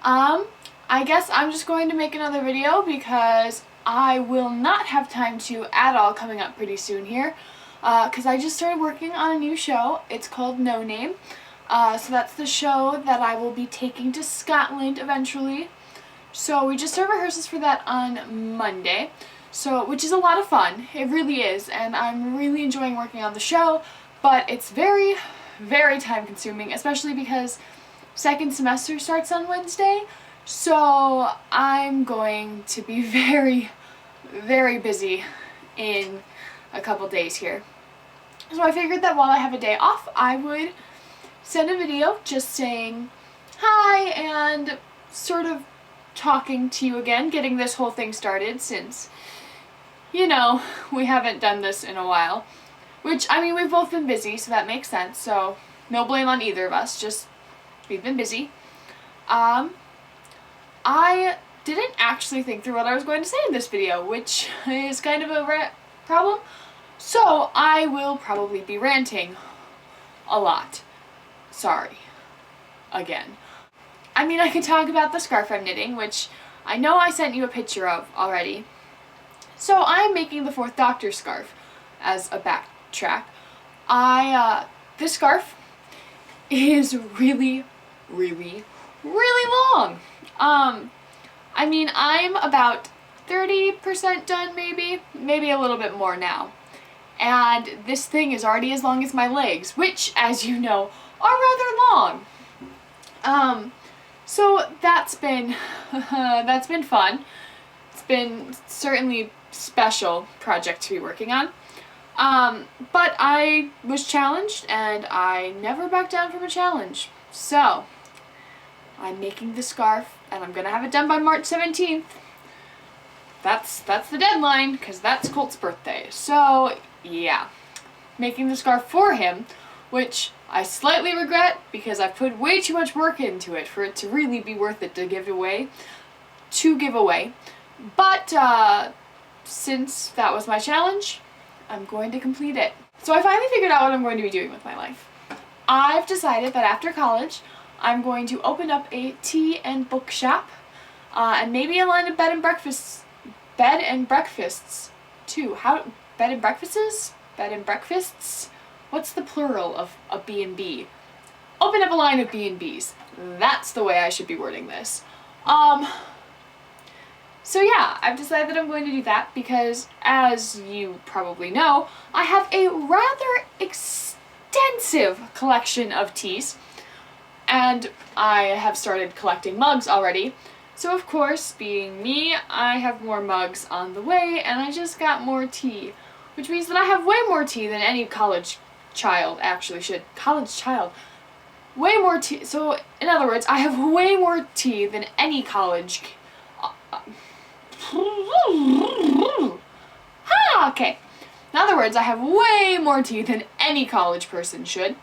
I guess I'm just going to make another video because I will not have time to at all coming up pretty soon here. Because I just started working on a new show. It's called No Name. So that's the show that I will be taking to Scotland eventually. So we just started rehearsals for that on Monday. So, which is a lot of fun. It really is. And I'm really enjoying working on the show. But it's very, very time consuming, especially because second semester starts on Wednesday. So I'm going to be very, very busy in a couple days here. So I figured that while I have a day off, I would send a video just saying hi and sort of talking to you again, getting this whole thing started since, you know, we haven't done this in a while. Which, I mean, we've both been busy, so that makes sense, so no blame on either of us, just we've been busy. I didn't actually think through what I was going to say in this video, which is kind of a problem. So I will probably be ranting a lot. Sorry. Again. I mean, I could talk about the scarf I'm knitting, which I know I sent you a picture of already. So I'm making the 4th Doctor scarf as a backtrack. This scarf is really, really, really long. I mean, I'm about 30% done maybe a little bit more now. And this thing is already as long as my legs, which, as you know, are rather long. So that's been, that's been fun. It's been certainly special project to be working on. But I was challenged and I never back down from a challenge. So I'm making the scarf and I'm gonna have it done by March 17th. That's the deadline because that's Colt's birthday. So yeah, making the scarf for him, which I slightly regret because I've put way too much work into it for it to really be worth it to give away. But since that was my challenge, I'm going to complete it. So I finally figured out what I'm going to be doing with my life. I've decided that after college, I'm going to open up a tea and book shop, and maybe a line of bed and breakfasts too. Bed and breakfasts? What's the plural of a B&B? Open up a line of B&Bs. That's the way I should be wording this. So yeah, I've decided that I'm going to do that because, as you probably know, I have a rather extensive collection of teas, and I have started collecting mugs already. So of course, being me, I have more mugs on the way, and I just got more tea, which means that I have way more tea than any college child actually should. Way more tea. So in other words, I have way more tea than any college okay. In other words, I have way more tea than any college person should.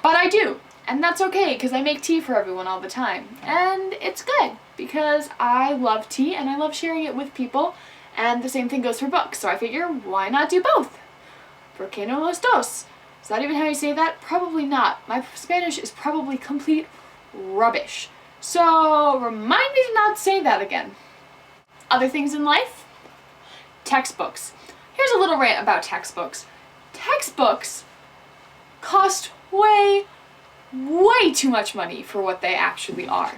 But I do. And that's okay, because I make tea for everyone all the time. And it's good, because I love tea and I love sharing it with people. And the same thing goes for books, so I figure, why not do both? ¿Por qué no los dos? Is that even how you say that? Probably not. My Spanish is probably complete rubbish. So remind me to not say that again. Other things in life? Textbooks. Here's a little rant about textbooks. Textbooks cost way too much money for what they actually are.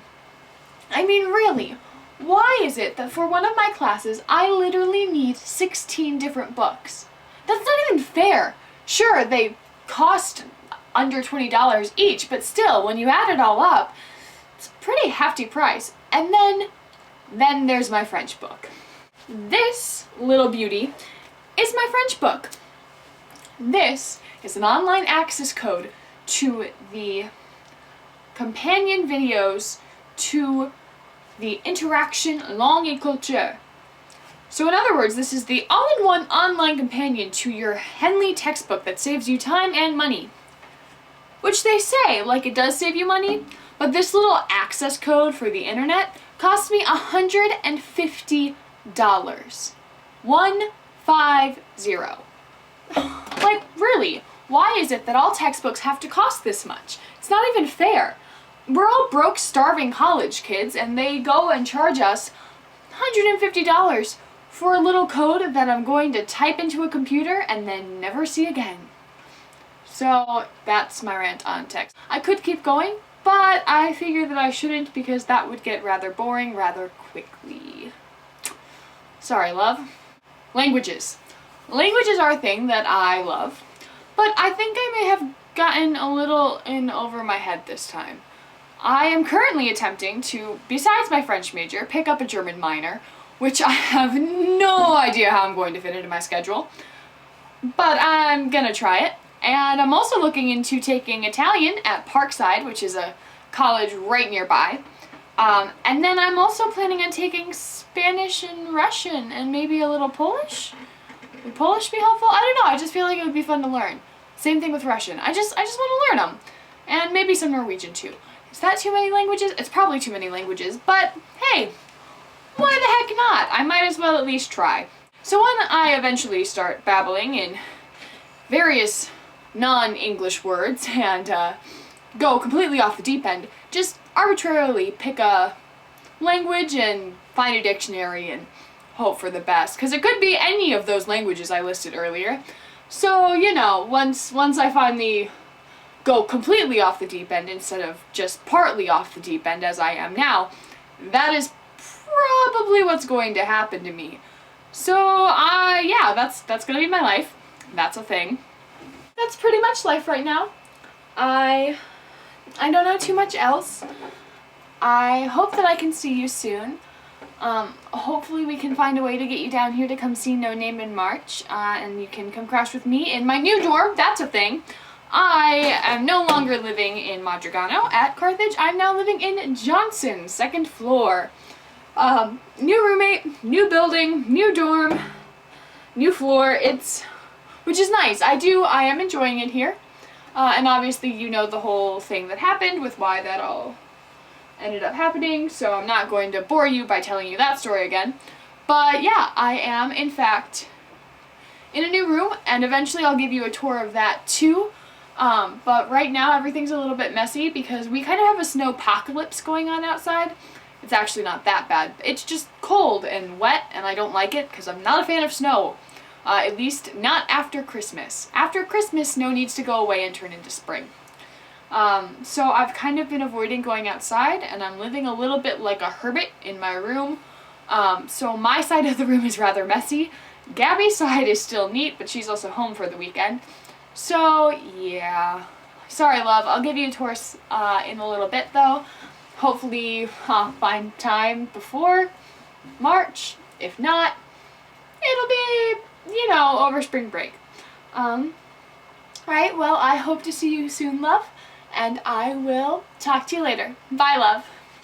I mean, really, why is it that for one of my classes, I literally need 16 different books? That's not even fair. Sure, they cost under $20 each, but still, when you add it all up, it's a pretty hefty price. And then there's my French book. This little beauty is my French book. This is an online access code to the companion videos to the interaction langue et culture. So in other words, this is the all-in-one online companion to your Henley textbook that saves you time and money. Which they say, like it does save you money, but this little access code for the internet cost me $150. 150. Like, really, why is it that all textbooks have to cost this much? It's not even fair. we're all broke, starving college kids, and they go and charge us $150 for a little code that I'm going to type into a computer and then never see again. So that's my rant on text. I could keep going, but I figured that I shouldn't because that would get rather boring rather quickly. Sorry, love. Languages. Languages are a thing that I love, but I think I may have gotten a little in over my head this time. I am currently attempting to, besides my French major, pick up a German minor, which I have no idea how I'm going to fit into my schedule, but I'm gonna try it. And I'm also looking into taking Italian at Parkside, which is a college right nearby. And then I'm also planning on taking Spanish and Russian and maybe a little Polish. Would Polish be helpful? I don't know. I just feel like it would be fun to learn. Same thing with Russian. I just want to learn them. And maybe some Norwegian too. Is that too many languages? It's probably too many languages, but hey, why the heck not? I might as well at least try. So when I eventually start babbling in various non-English words and go completely off the deep end, just arbitrarily pick a language and find a dictionary and hope for the best, because it could be any of those languages I listed earlier. So, you know, once I finally go completely off the deep end instead of just partly off the deep end as I am now, that is probably what's going to happen to me. So, yeah, that's gonna be my life. That's a thing. That's pretty much life right now. I don't know too much else. I hope that I can see you soon. Hopefully we can find a way to get you down here to come see No Name in March, and you can come crash with me in my new dorm. That's a thing. I am no longer living in Madrigano at Carthage. I'm now living in Johnson, 2nd floor. New roommate, new building, new dorm, new floor. Which is nice. I am enjoying it here. And obviously you know the whole thing that happened with why that all ended up happening, so I'm not going to bore you by telling you that story again. But yeah, I am in fact in a new room, and eventually I'll give you a tour of that too. But right now everything's a little bit messy because we kind of have a snowpocalypse going on outside. It's actually not that bad. It's just cold and wet, and I don't like it because I'm not a fan of snow. At least not after Christmas. After Christmas, snow needs to go away and turn into spring. So I've kind of been avoiding going outside, and I'm living a little bit like a hermit in my room. So my side of the room is rather messy. Gabby's side is still neat, but she's also home for the weekend. So yeah. Sorry, love. I'll give you a tour in a little bit, though. Hopefully find time before March. If not, it'll be, you know, over spring break. Right, well, I hope to see you soon, love, and I will talk to you later. Bye, love.